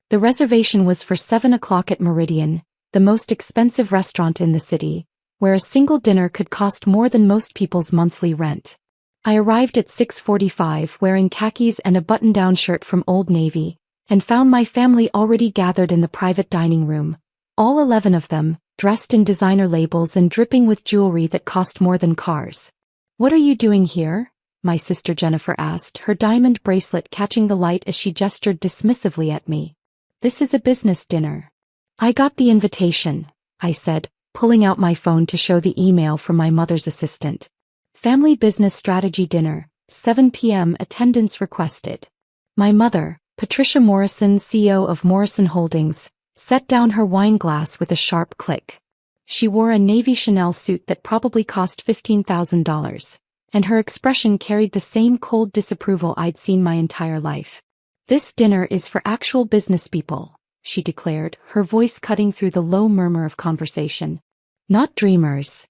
The reservation was for 7 o'clock at Meridian, the most expensive restaurant in the city, where a single dinner could cost more than most people's monthly rent. I arrived at 6:45 wearing khakis and a button-down shirt from Old Navy, and found my family already gathered in the private dining room, all 11 of them, dressed in designer labels and dripping with jewelry that cost more than cars. "What are you doing here?" my sister Jennifer asked, her diamond bracelet catching the light as she gestured dismissively at me. "This is a business dinner." "I got the invitation," I said, pulling out my phone to show the email from my mother's assistant. "Family Business Strategy Dinner, 7 p.m. attendance requested." My mother, Patricia Morrison, CEO of Morrison Holdings, set down her wine glass with a sharp click. She wore a navy Chanel suit that probably cost $15,000, and her expression carried the same cold disapproval I'd seen my entire life. "This dinner is for actual business people," she declared, her voice cutting through the low murmur of conversation. "Not dreamers."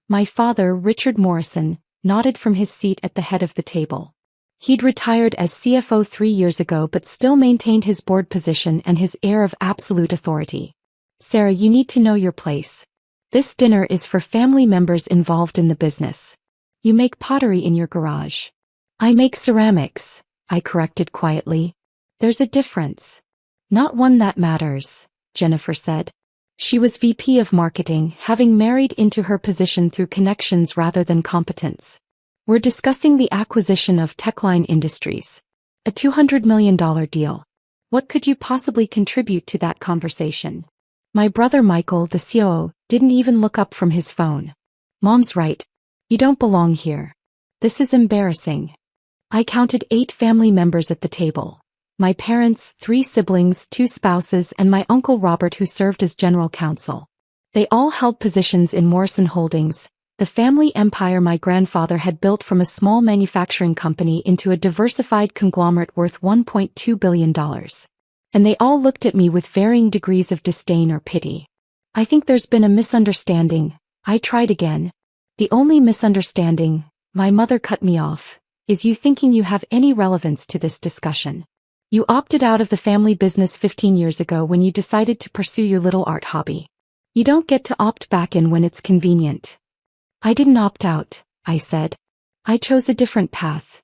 My father, Richard Morrison, nodded from his seat at the head of the table. He'd retired as CFO 3 years ago but still maintained his board position and his air of absolute authority. "Sarah, you need to know your place. This dinner is for family members involved in the business. You make pottery in your garage." "I make ceramics," I corrected quietly. "There's a difference." "Not one that matters," Jennifer said. She was VP of Marketing, having married into her position through connections rather than competence. "We're discussing the acquisition of Techline Industries. A $200 million deal. What could you possibly contribute to that conversation?" My brother Michael, the COO, didn't even look up from his phone. "Mom's right. You don't belong here. This is embarrassing." I counted 8 family members at the table. My parents, 3 siblings, 2 spouses, and my uncle Robert, who served as general counsel. They all held positions in Morrison Holdings, the family empire my grandfather had built from a small manufacturing company into a diversified conglomerate worth $1.2 billion. And they all looked at me with varying degrees of disdain or pity. "I think there's been a misunderstanding," I tried again. "The only misunderstanding," my mother cut me off, "is you thinking you have any relevance to this discussion. You opted out of the family business 15 years ago when you decided to pursue your little art hobby. You don't get to opt back in when it's convenient." "I didn't opt out," I said. "I chose a different path."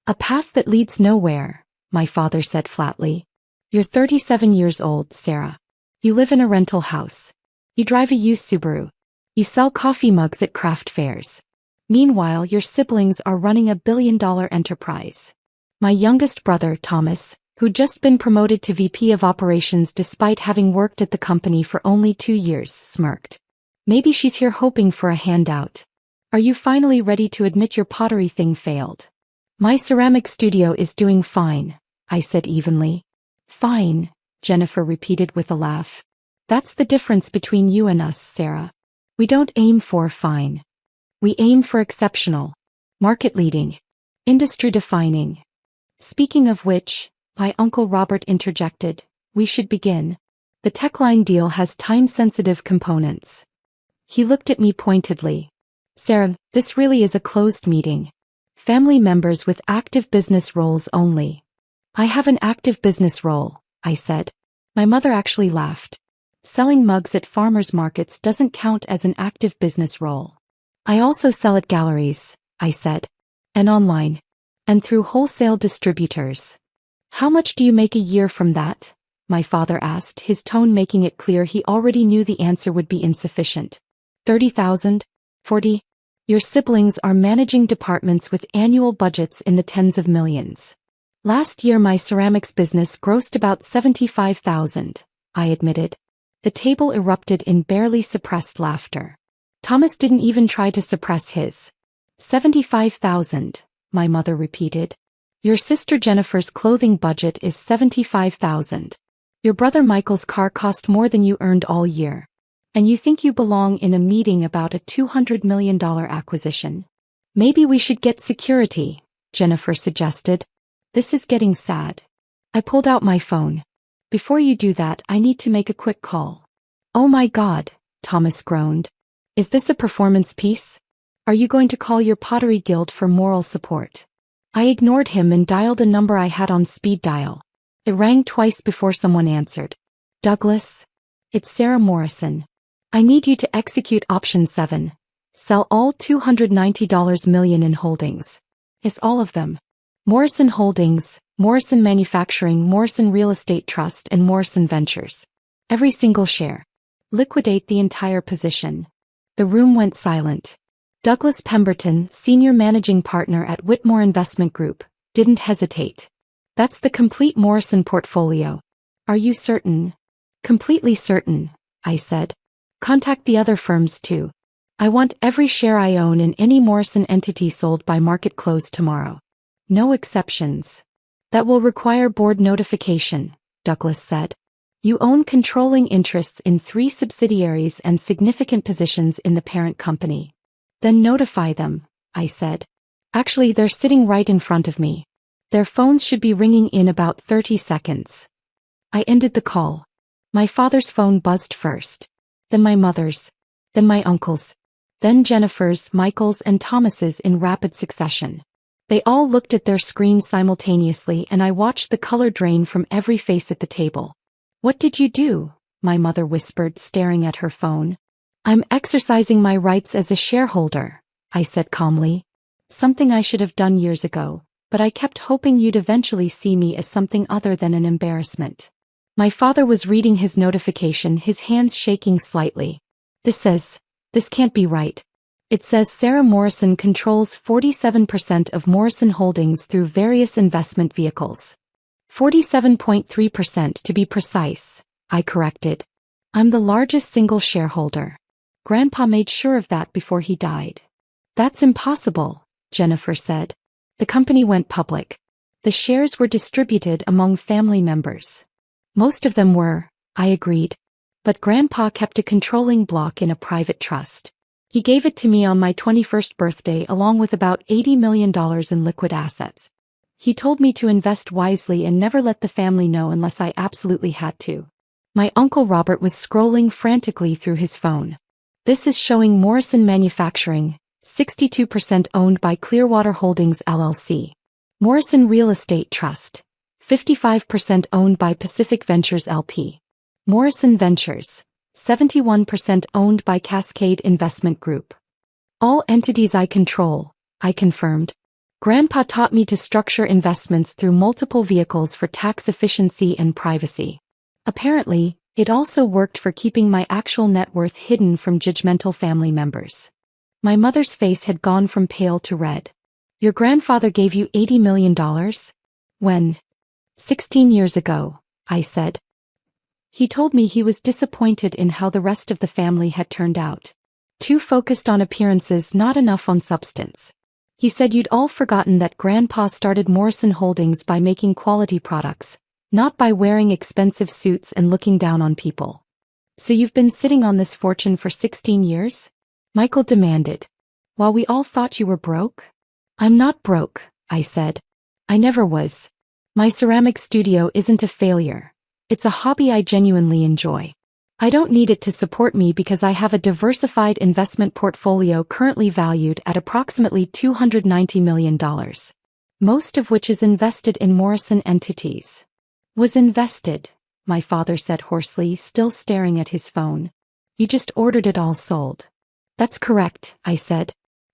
"A path that leads nowhere," my father said flatly. "You're 37 years old, Sarah. You live in a rental house. You drive a used Subaru. You sell coffee mugs at craft fairs. Meanwhile, your siblings are running a billion-dollar enterprise." My youngest brother, Thomas, who'd just been promoted to VP of Operations despite having worked at the company for only 2 years, smirked. "Maybe she's here hoping for a handout. Are you finally ready to admit your pottery thing failed?" "My ceramic studio is doing fine," I said evenly. "Fine," Jennifer repeated with a laugh. "That's the difference between you and us, Sarah. We don't aim for fine. We aim for exceptional, market-leading, industry-defining." "Speaking of which," my uncle Robert interjected, "we should begin. The Techline deal has time-sensitive components." He looked at me pointedly. "Sarah, this really is a closed meeting. Family members with active business roles only." "I have an active business role," I said. My mother actually laughed. "Selling mugs at farmers markets doesn't count as an active business role." "I also sell at galleries," I said. "And online. And through wholesale distributors." "How much do you make a year from that?" my father asked, his tone making it clear he already knew the answer would be insufficient. 30,000? 40? Your siblings are managing departments with annual budgets in the tens of millions. "Last year my ceramics business grossed about 75,000, I admitted. The table erupted in barely suppressed laughter. Thomas didn't even try to suppress his. 75,000, my mother repeated. "Your sister Jennifer's clothing budget is 75,000. Your brother Michael's car cost more than you earned all year. And you think you belong in a meeting about a $200 million acquisition. Maybe we should get security," Jennifer suggested. "This is getting sad." I pulled out my phone. "Before you do that, I need to make a quick call." "Oh my God," Thomas groaned. "Is this a performance piece? Are you going to call your pottery guild for moral support?" I ignored him and dialed a number I had on speed dial. It rang twice before someone answered. Douglas? It's Sarah Morrison. I need you to execute option 7. Sell all $290 million in holdings. It's all of them. Morrison Holdings, Morrison Manufacturing, Morrison Real Estate Trust, and Morrison Ventures. Every single share. Liquidate the entire position. The room went silent. Douglas Pemberton, Senior Managing Partner at Whitmore Investment Group, didn't hesitate. That's the complete Morrison portfolio. Are you certain? Completely certain, I said. Contact the other firms too. I want every share I own in any Morrison entity sold by market close tomorrow. No exceptions. That will require board notification, Douglas said. You own controlling interests in 3 subsidiaries and significant positions in the parent company. Then notify them, I said. Actually, they're sitting right in front of me. Their phones should be ringing in about 30 seconds. I ended the call. My father's phone buzzed first. Then my mother's. Then my uncle's. Then Jennifer's, Michael's, and Thomas's in rapid succession. They all looked at their screens simultaneously, and I watched the color drain from every face at the table. What did you do? My mother whispered, staring at her phone. I'm exercising my rights as a shareholder, I said calmly. Something I should have done years ago, but I kept hoping you'd eventually see me as something other than an embarrassment. My father was reading his notification, his hands shaking slightly. This can't be right. It says Sarah Morrison controls 47% of Morrison Holdings through various investment vehicles. 47.3% to be precise, I corrected. I'm the largest single shareholder. Grandpa made sure of that before he died. That's impossible, Jennifer said. The company went public. The shares were distributed among family members. Most of them were, I agreed. But Grandpa kept a controlling block in a private trust. He gave it to me on my 21st birthday along with about $80 million in liquid assets. He told me to invest wisely and never let the family know unless I absolutely had to. My Uncle Robert was scrolling frantically through his phone. This is showing Morrison Manufacturing, 62% owned by Clearwater Holdings LLC. Morrison Real Estate Trust, 55% owned by Pacific Ventures LP. Morrison Ventures, 71% owned by Cascade Investment Group. All entities I control, I confirmed. Grandpa taught me to structure investments through multiple vehicles for tax efficiency and privacy. Apparently, it also worked for keeping my actual net worth hidden from judgmental family members. My mother's face had gone from pale to red. Your grandfather gave you $80 million? When? 16 years ago, I said. He told me he was disappointed in how the rest of the family had turned out. Too focused on appearances, not enough on substance. He said you'd all forgotten that Grandpa started Morrison Holdings by making quality products, not by wearing expensive suits and looking down on people. So you've been sitting on this fortune for 16 years? Michael demanded. While we all thought you were broke? I'm not broke, I said. I never was. My ceramic studio isn't a failure. It's a hobby I genuinely enjoy. I don't need it to support me because I have a diversified investment portfolio currently valued at approximately $290 million, most of which is invested in Morrison entities. Was invested, my father said hoarsely, still staring at his phone. You just ordered it all sold. That's correct, I said.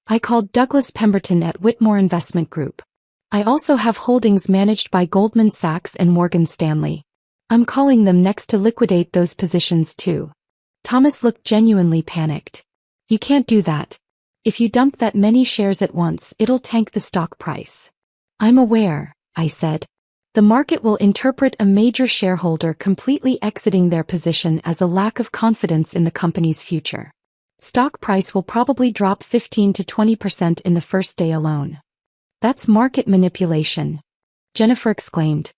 I called Douglas Pemberton at Whitmore Investment Group. I also have holdings managed by Goldman Sachs and Morgan Stanley. I'm calling them next to liquidate those positions too. Thomas looked genuinely panicked. You can't do that. If you dump that many shares at once, it'll tank the stock price. I'm aware, I said. The market will interpret a major shareholder completely exiting their position as a lack of confidence in the company's future. Stock price will probably drop 15 to 20% in the first day alone. That's market manipulation, Jennifer exclaimed.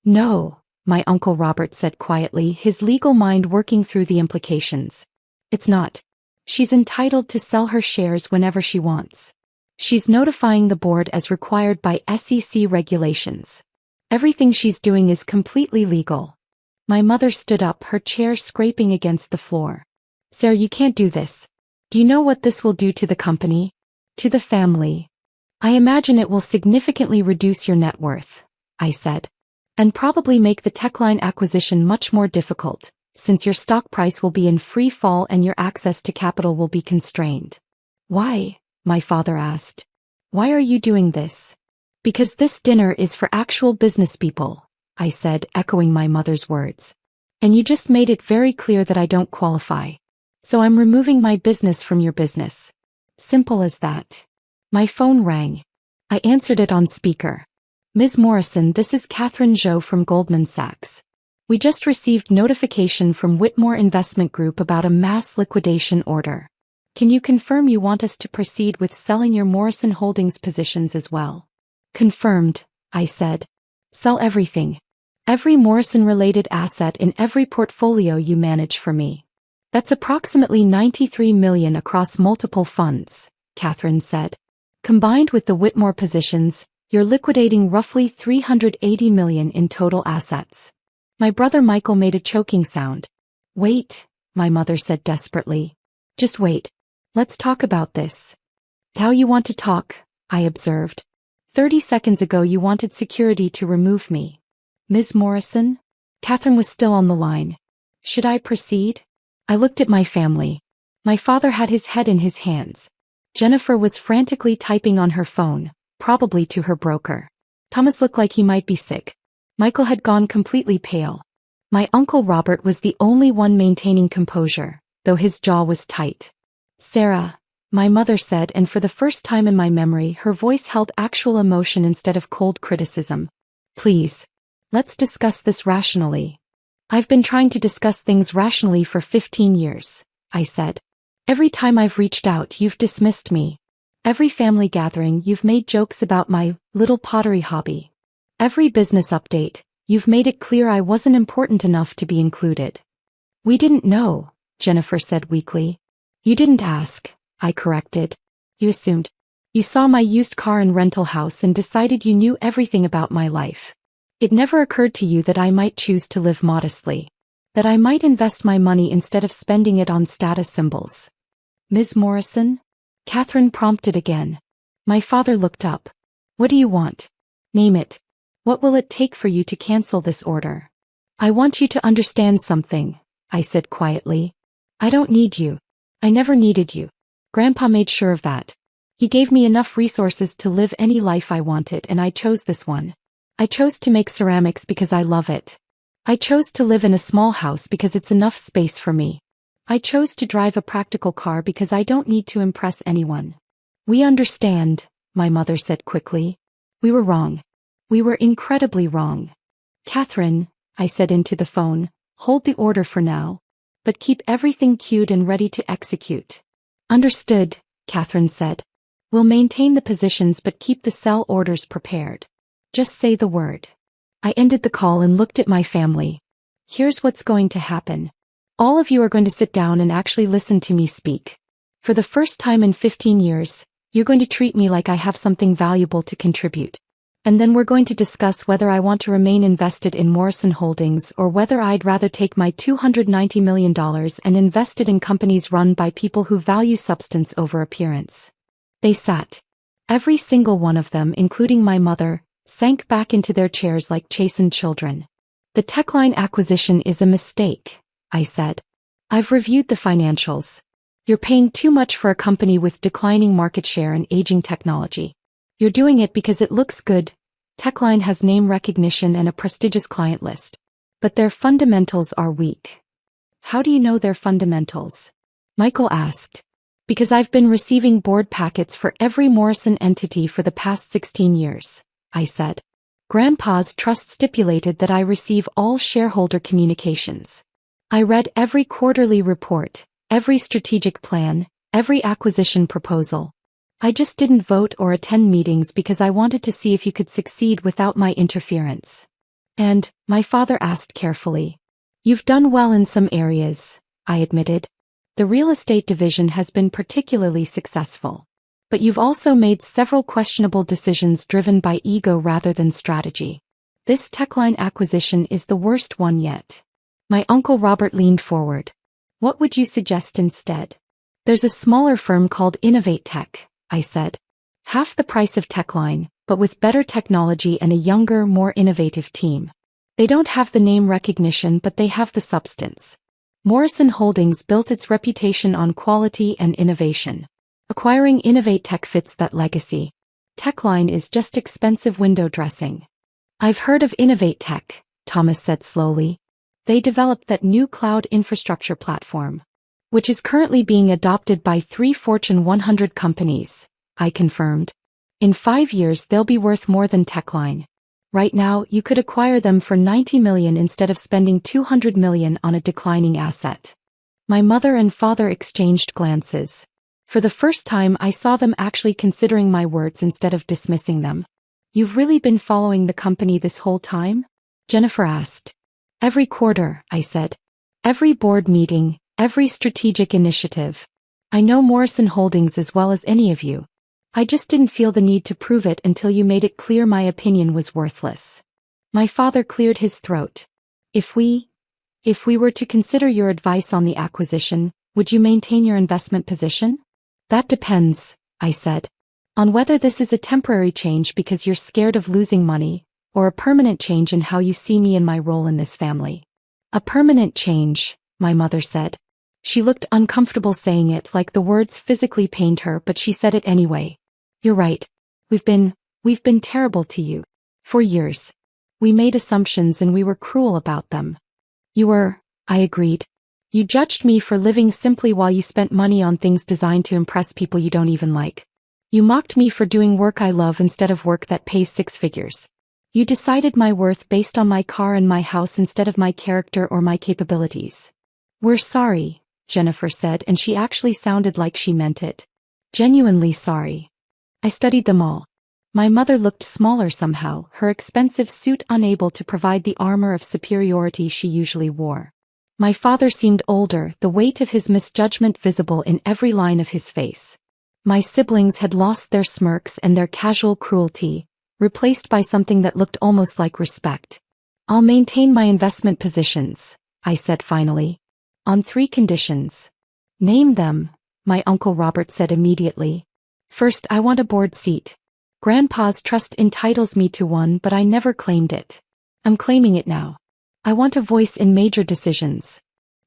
No, my Uncle Robert said quietly, his legal mind working through the implications. It's not. She's entitled to sell her shares whenever she wants. She's notifying the board as required by SEC regulations. Everything she's doing is completely legal. My mother stood up, her chair scraping against the floor. Sarah, you can't do this. Do you know what this will do to the company? To the family? I imagine it will significantly reduce your net worth, I said. And probably make the Techline acquisition much more difficult, since your stock price will be in free fall and your access to capital will be constrained. Why? My father asked. Why are you doing this? Because this dinner is for actual business people, I said, echoing my mother's words. And you just made it very clear that I don't qualify. So I'm removing my business from your business. Simple as that. My phone rang. I answered it on speaker. Ms. Morrison, this is Catherine Zhou from Goldman Sachs. We just received notification from Whitmore Investment Group about a mass liquidation order. Can you confirm you want us to proceed with selling your Morrison Holdings positions as well? Confirmed, I said. Sell everything. Every Morrison-related asset in every portfolio you manage for me. That's approximately $93 million across multiple funds, Catherine said. Combined with the Whitmore positions, you're liquidating roughly $380 million in total assets. My brother Michael made a choking sound. Wait, my mother said desperately. Just wait. Let's talk about this. How you want to talk, I observed. 30 seconds ago you wanted security to remove me. Ms. Morrison? Catherine was still on the line. Should I proceed? I looked at my family. My father had his head in his hands. Jennifer was frantically typing on her phone, probably to her broker. Thomas looked like he might be sick. Michael had gone completely pale. My uncle Robert was the only one maintaining composure, though his jaw was tight. Sarah, my mother said, and for the first time in my memory her voice held actual emotion instead of cold criticism. Please. Let's discuss this rationally. I've been trying to discuss things rationally for 15 years, I said. Every time I've reached out you've dismissed me. Every family gathering you've made jokes about my little pottery hobby. Every business update, you've made it clear I wasn't important enough to be included. We didn't know, Jennifer said weakly. You didn't ask, I corrected. You assumed. You saw my used car and rental house and decided you knew everything about my life. It never occurred to you that I might choose to live modestly. That I might invest my money instead of spending it on status symbols. Ms. Morrison? Catherine prompted again. My father looked up. What do you want? Name it. What will it take for you to cancel this order? I want you to understand something, I said quietly. I don't need you. I never needed you. Grandpa made sure of that. He gave me enough resources to live any life I wanted, and I chose this one. I chose to make ceramics because I love it. I chose to live in a small house because it's enough space for me. I chose to drive a practical car because I don't need to impress anyone. We understand, my mother said quickly. We were wrong. We were incredibly wrong. Catherine, I said into the phone, hold the order for now. But keep everything queued and ready to execute. Understood, Catherine said. We'll maintain the positions but keep the sell orders prepared. Just say the word. I ended the call and looked at my family. Here's what's going to happen. All of you are going to sit down and actually listen to me speak. For the first time in 15 years, you're going to treat me like I have something valuable to contribute. And then we're going to discuss whether I want to remain invested in Morrison Holdings or whether I'd rather take my $290 million and invest it in companies run by people who value substance over appearance. They sat. Every single one of them, including my mother, sank back into their chairs like chastened children. The Techline acquisition is a mistake, I said. I've reviewed the financials. You're paying too much for a company with declining market share and aging technology. You're doing it because it looks good. Techline has name recognition and a prestigious client list. But their fundamentals are weak. How do you know their fundamentals? Michael asked. Because I've been receiving board packets for every Morrison entity for the past 16 years. I said. Grandpa's trust stipulated that I receive all shareholder communications. I read every quarterly report, every strategic plan, every acquisition proposal. I just didn't vote or attend meetings because I wanted to see if you could succeed without my interference. And, my father asked carefully. You've done well in some areas, I admitted. The real estate division has been particularly successful. But you've also made several questionable decisions driven by ego rather than strategy. This Techline acquisition is the worst one yet. My uncle Robert leaned forward. What would you suggest instead? There's a smaller firm called Innovate Tech, I said. Half the price of Techline, but with better technology and a younger, more innovative team. They don't have the name recognition, but they have the substance. Morrison Holdings built its reputation on quality and innovation. Acquiring Innovate Tech fits that legacy. Techline is just expensive window dressing. I've heard of Innovate Tech, Thomas said slowly. They developed that new cloud infrastructure platform, which is currently being adopted by 3 Fortune 100 companies, I confirmed. In 5 years they'll be worth more than Techline. Right now, you could acquire them for $90 million instead of spending $200 million on a declining asset. My mother and father exchanged glances. For the first time, I saw them actually considering my words instead of dismissing them. You've really been following the company this whole time? Jennifer asked. Every quarter, I said. Every board meeting, every strategic initiative. I know Morrison Holdings as well as any of you. I just didn't feel the need to prove it until you made it clear my opinion was worthless. My father cleared his throat. If we were to consider your advice on the acquisition, would you maintain your investment position? That depends, I said. On whether this is a temporary change because you're scared of losing money, or a permanent change in how you see me and my role in this family. A permanent change, my mother said. She looked uncomfortable saying it, like the words physically pained her, but she said it anyway. You're right. We've been terrible to you. For years. We made assumptions and we were cruel about them. You were, I agreed. You judged me for living simply while you spent money on things designed to impress people you don't even like. You mocked me for doing work I love instead of work that pays 6 figures. You decided my worth based on my car and my house instead of my character or my capabilities. We're sorry, Jennifer said, and she actually sounded like she meant it. Genuinely sorry. I studied them all. My mother looked smaller somehow, her expensive suit unable to provide the armor of superiority she usually wore. My father seemed older, the weight of his misjudgment visible in every line of his face. My siblings had lost their smirks and their casual cruelty, replaced by something that looked almost like respect. I'll maintain my investment positions, I said finally. On 3 conditions. Name them, my Uncle Robert said immediately. First, I want a board seat. Grandpa's trust entitles me to one, but I never claimed it. I'm claiming it now. I want a voice in major decisions.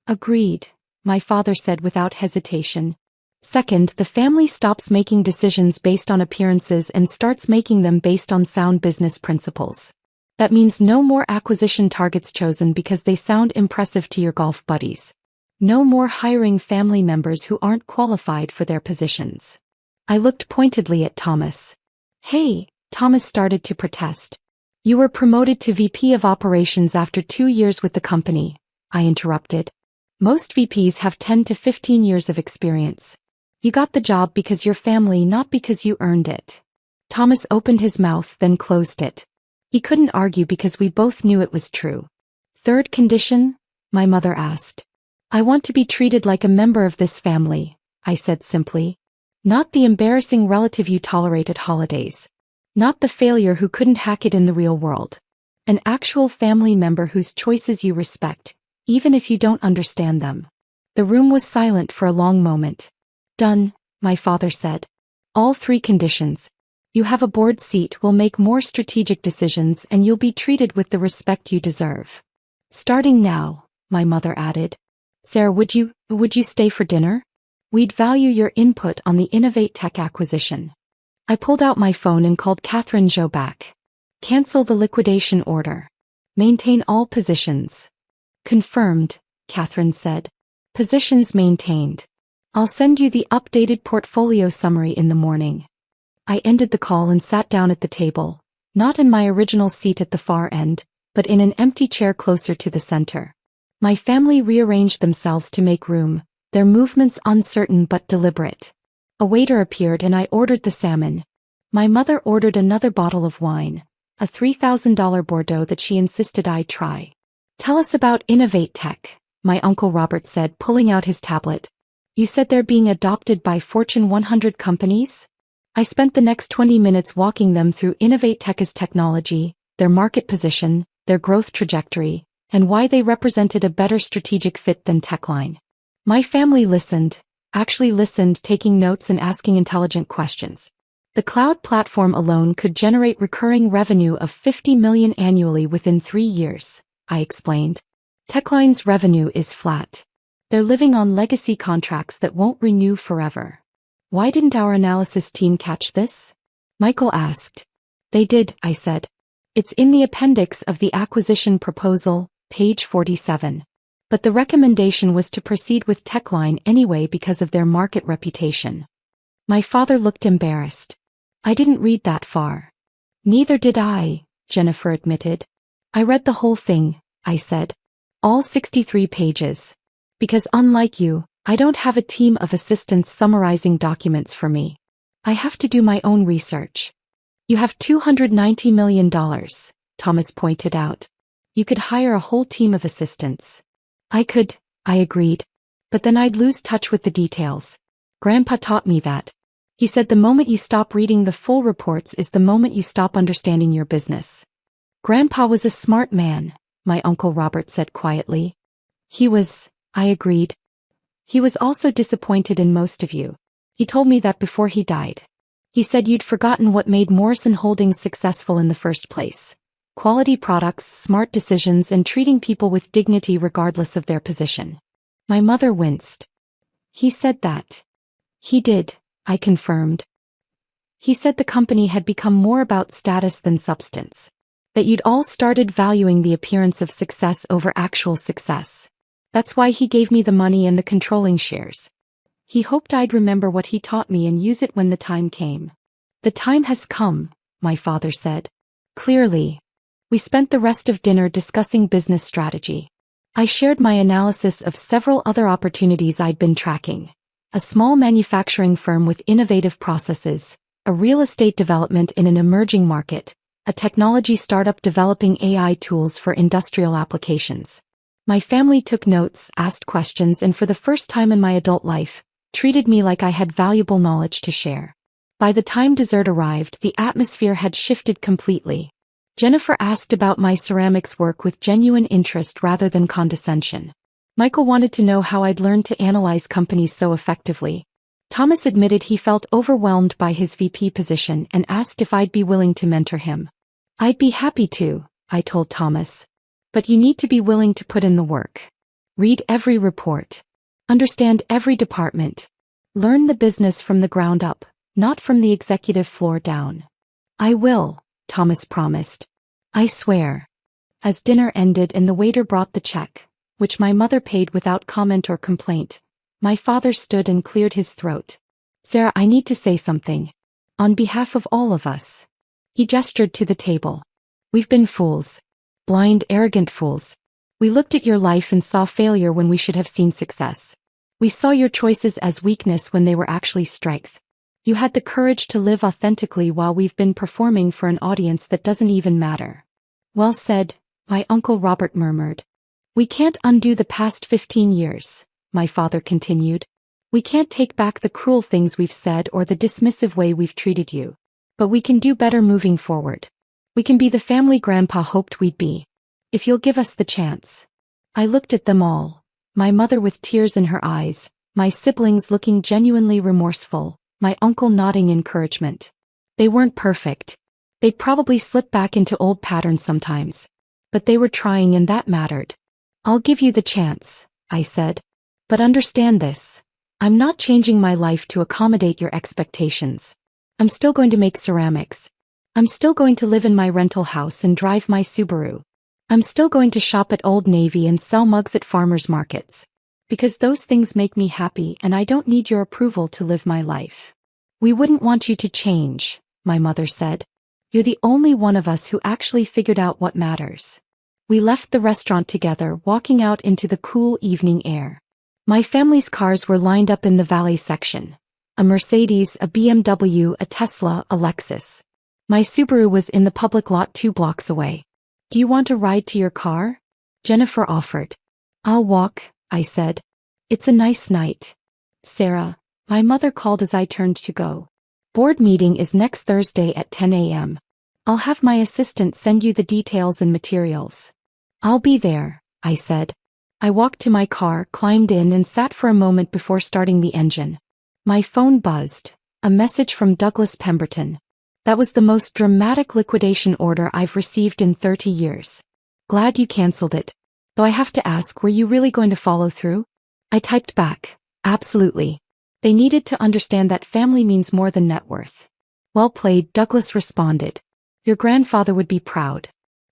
Agreed, my father said without hesitation. Second, the family stops making decisions based on appearances and starts making them based on sound business principles. That means no more acquisition targets chosen because they sound impressive to your golf buddies. No more hiring family members who aren't qualified for their positions. I looked pointedly at Thomas. Hey, Thomas started to protest. You were promoted to VP of Operations after 2 years with the company, I interrupted. Most VPs have 10 to 15 years of experience. You got the job because your family, not because you earned it. Thomas opened his mouth, then closed it. He couldn't argue because we both knew it was true. Third condition? My mother asked. I want to be treated like a member of this family, I said simply. Not the embarrassing relative you tolerate at holidays. Not the failure who couldn't hack it in the real world. An actual family member whose choices you respect, even if you don't understand them. The room was silent for a long moment. Done, my father said. All 3 conditions. You have a board seat, will make more strategic decisions, and you'll be treated with the respect you deserve. Starting now, my mother added. Sarah, would you stay for dinner? We'd value your input on the Innovate Tech acquisition. I pulled out my phone and called Catherine Jo back. Cancel the liquidation order. Maintain all positions. Confirmed, Catherine said. Positions maintained. I'll send you the updated portfolio summary in the morning. I ended the call and sat down at the table, not in my original seat at the far end, but in an empty chair closer to the center. My family rearranged themselves to make room, their movements uncertain but deliberate. A waiter appeared and I ordered the salmon. My mother ordered another bottle of wine, a $3,000 Bordeaux that she insisted I try. Tell us about Innovate Tech, my Uncle Robert said, pulling out his tablet. You said they're being adopted by Fortune 100 companies? I spent the next 20 minutes walking them through Innovate Tech's technology, their market position, their growth trajectory, and why they represented a better strategic fit than Techline. My family listened, taking notes and asking intelligent questions. The cloud platform alone could generate recurring revenue of $50 million annually within 3 years. I explained. Techline's revenue is flat. They're living on legacy contracts that won't renew forever. Why didn't our analysis team catch this? Michael asked. They did, I said. It's in the appendix of the acquisition proposal, page 47. But the recommendation was to proceed with Techline anyway because of their market reputation. My father looked embarrassed. I didn't read that far. Neither did I, Jennifer admitted. I read the whole thing, I said. All 63 pages. Because unlike you, I don't have a team of assistants summarizing documents for me. I have to do my own research. You have $290 million, Thomas pointed out. You could hire a whole team of assistants. I could, I agreed. But then I'd lose touch with the details. Grandpa taught me that. He said the moment you stop reading the full reports is the moment you stop understanding your business. Grandpa was a smart man, my Uncle Robert said quietly. He was, I agreed. He was also disappointed in most of you. He told me that before he died. He said you'd forgotten what made Morrison Holdings successful in the first place. Quality products, smart decisions, and treating people with dignity regardless of their position. My mother winced. He said that. He did, I confirmed. He said the company had become more about status than substance. That you'd all started valuing the appearance of success over actual success. That's why he gave me the money and the controlling shares. He hoped I'd remember what he taught me and use it when the time came. The time has come, my father said. Clearly. We spent the rest of dinner discussing business strategy. I shared my analysis of several other opportunities I'd been tracking. A small manufacturing firm with innovative processes, a real estate development in an emerging market, a technology startup developing AI tools for industrial applications. My family took notes, asked questions, and for the first time in my adult life, treated me like I had valuable knowledge to share. By the time dessert arrived, the atmosphere had shifted completely. Jennifer asked about my ceramics work with genuine interest rather than condescension. Michael wanted to know how I'd learned to analyze companies so effectively. Thomas admitted he felt overwhelmed by his VP position and asked if I'd be willing to mentor him. I'd be happy to, I told Thomas. But you need to be willing to put in the work. Read every report. Understand every department. Learn the business from the ground up, not from the executive floor down. I will, Thomas promised. I swear. As dinner ended and the waiter brought the check, which my mother paid without comment or complaint, my father stood and cleared his throat. Sarah, I need to say something. On behalf of all of us. He gestured to the table. We've been fools. Blind, arrogant fools. We looked at your life and saw failure when we should have seen success. We saw your choices as weakness when they were actually strength. You had the courage to live authentically while we've been performing for an audience that doesn't even matter. Well said, my Uncle Robert murmured. We can't undo the past 15 years, my father continued. We can't take back the cruel things we've said or the dismissive way we've treated you. But we can do better moving forward. We can be the family Grandpa hoped we'd be. If you'll give us the chance. I looked at them all, my mother with tears in her eyes, my siblings looking genuinely remorseful, my uncle nodding encouragement. They weren't perfect. They'd probably slip back into old patterns sometimes. But they were trying and that mattered. I'll give you the chance, I said. But understand this. I'm not changing my life to accommodate your expectations. I'm still going to make ceramics. I'm still going to live in my rental house and drive my Subaru. I'm still going to shop at Old Navy and sell mugs at farmers markets. Because those things make me happy and I don't need your approval to live my life. We wouldn't want you to change, my mother said. You're the only one of us who actually figured out what matters. We left the restaurant together, walking out into the cool evening air. My family's cars were lined up in the valet section. A Mercedes, a BMW, a Tesla, a Lexus. My Subaru was in the public lot 2 blocks away. Do you want a ride to your car? Jennifer offered. I'll walk, I said. It's a nice night. Sarah, my mother called as I turned to go. Board meeting is next Thursday at 10 a.m. I'll have my assistant send you the details and materials. I'll be there, I said. I walked to my car, climbed in and sat for a moment before starting the engine. My phone buzzed. A message from Douglas Pemberton. That was the most dramatic liquidation order I've received in 30 years. Glad you canceled it. Though I have to ask, were you really going to follow through? I typed back, absolutely. They needed to understand that family means more than net worth. Well played, Douglas responded. Your grandfather would be proud.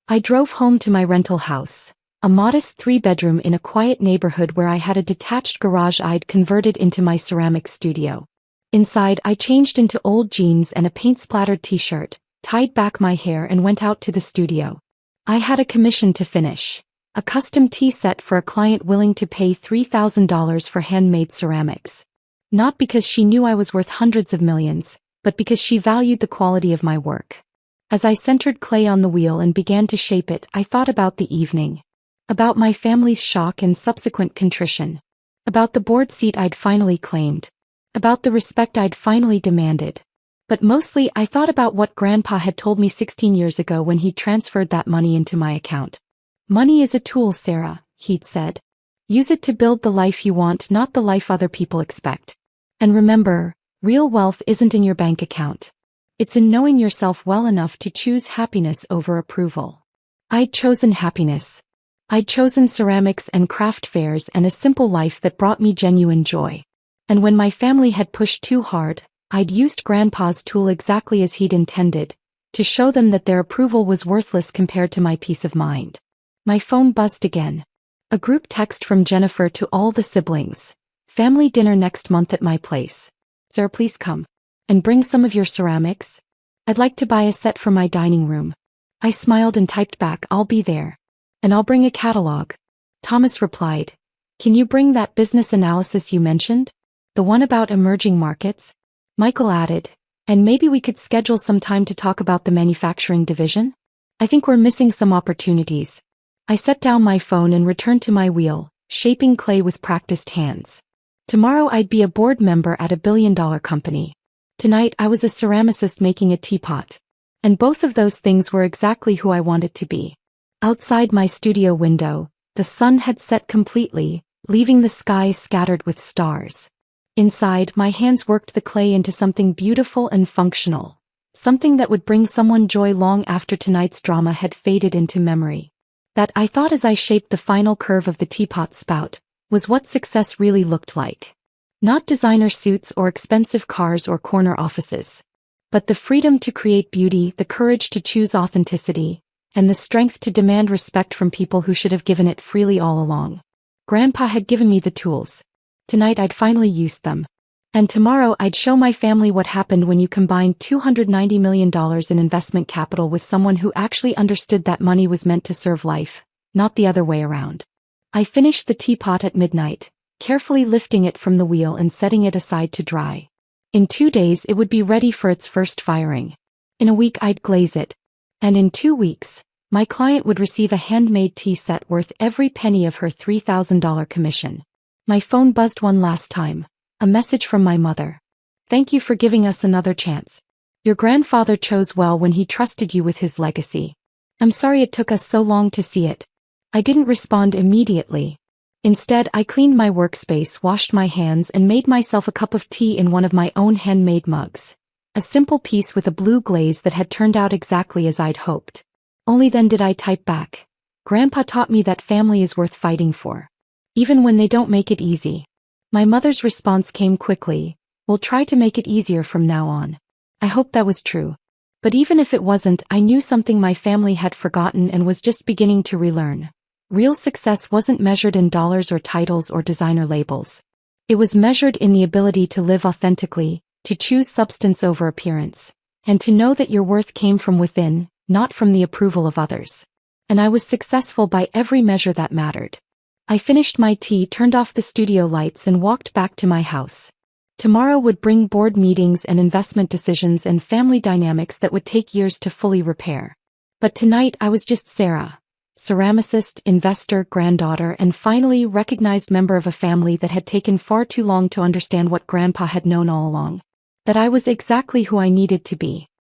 I drove home to my rental house, a modest 3-bedroom in a quiet neighborhood where I had a detached garage I'd converted into my ceramic studio. Inside, I changed into old jeans and a paint-splattered t-shirt, tied back my hair and went out to the studio. I had a commission to finish. A custom tea set for a client willing to pay $3,000 for handmade ceramics. Not because she knew I was worth hundreds of millions, but because she valued the quality of my work. As I centered clay on the wheel and began to shape it, I thought about the evening. About my family's shock and subsequent contrition. About the board seat I'd finally claimed. About the respect I'd finally demanded. But mostly I thought about what Grandpa had told me 16 years ago when he transferred that money into my account. Money is a tool, Sarah, he'd said. Use it to build the life you want, not the life other people expect. And remember, real wealth isn't in your bank account. It's in knowing yourself well enough to choose happiness over approval. I'd chosen happiness. I'd chosen ceramics and craft fairs and a simple life that brought me genuine joy. And when my family had pushed too hard, I'd used Grandpa's tool exactly as he'd intended, to show them that their approval was worthless compared to my peace of mind. My phone buzzed again. A group text from Jennifer to all the siblings. Family dinner next month at my place. Sarah, please come. And bring some of your ceramics. I'd like to buy a set for my dining room. I smiled and typed back, I'll be there. And I'll bring a catalog. Thomas replied, can you bring that business analysis you mentioned? The one about emerging markets? Michael added, and maybe we could schedule some time to talk about the manufacturing division? I think we're missing some opportunities. I set down my phone and returned to my wheel, shaping clay with practiced hands. Tomorrow I'd be a board member at a billion-dollar company. Tonight I was a ceramicist making a teapot. And both of those things were exactly who I wanted to be. Outside my studio window, the sun had set completely, leaving the sky scattered with stars. Inside, my hands worked the clay into something beautiful and functional. Something that would bring someone joy long after tonight's drama had faded into memory. That, I thought as I shaped the final curve of the teapot spout, was what success really looked like. Not designer suits or expensive cars or corner offices. But the freedom to create beauty, the courage to choose authenticity, and the strength to demand respect from people who should have given it freely all along. Grandpa had given me the tools. Tonight I'd finally used them. And tomorrow I'd show my family what happened when you combine $290 million in investment capital with someone who actually understood that money was meant to serve life, not the other way around. I finished the teapot at midnight, carefully lifting it from the wheel and setting it aside to dry. In 2 days it would be ready for its first firing. In a week I'd glaze it. And in 2 weeks, my client would receive a handmade tea set worth every penny of her $3,000 commission. My phone buzzed one last time. A message from my mother. Thank you for giving us another chance. Your grandfather chose well when he trusted you with his legacy. I'm sorry it took us so long to see it. I didn't respond immediately. Instead, I cleaned my workspace, washed my hands, and made myself a cup of tea in one of my own handmade mugs. A simple piece with a blue glaze that had turned out exactly as I'd hoped. Only then did I type back. Grandpa taught me that family is worth fighting for. Even when they don't make it easy. My mother's response came quickly. We'll try to make it easier from now on. I hoped that was true. But even if it wasn't, I knew something my family had forgotten and was just beginning to relearn. Real success wasn't measured in dollars or titles or designer labels. It was measured in the ability to live authentically, to choose substance over appearance, and to know that your worth came from within, not from the approval of others. And I was successful by every measure that mattered. I finished my tea, turned off the studio lights, and walked back to my house. Tomorrow would bring board meetings and investment decisions and family dynamics that would take years to fully repair. But tonight I was just Sarah. Ceramicist, investor, granddaughter, and finally recognized member of a family that had taken far too long to understand what Grandpa had known all along. That I was exactly who I needed to be.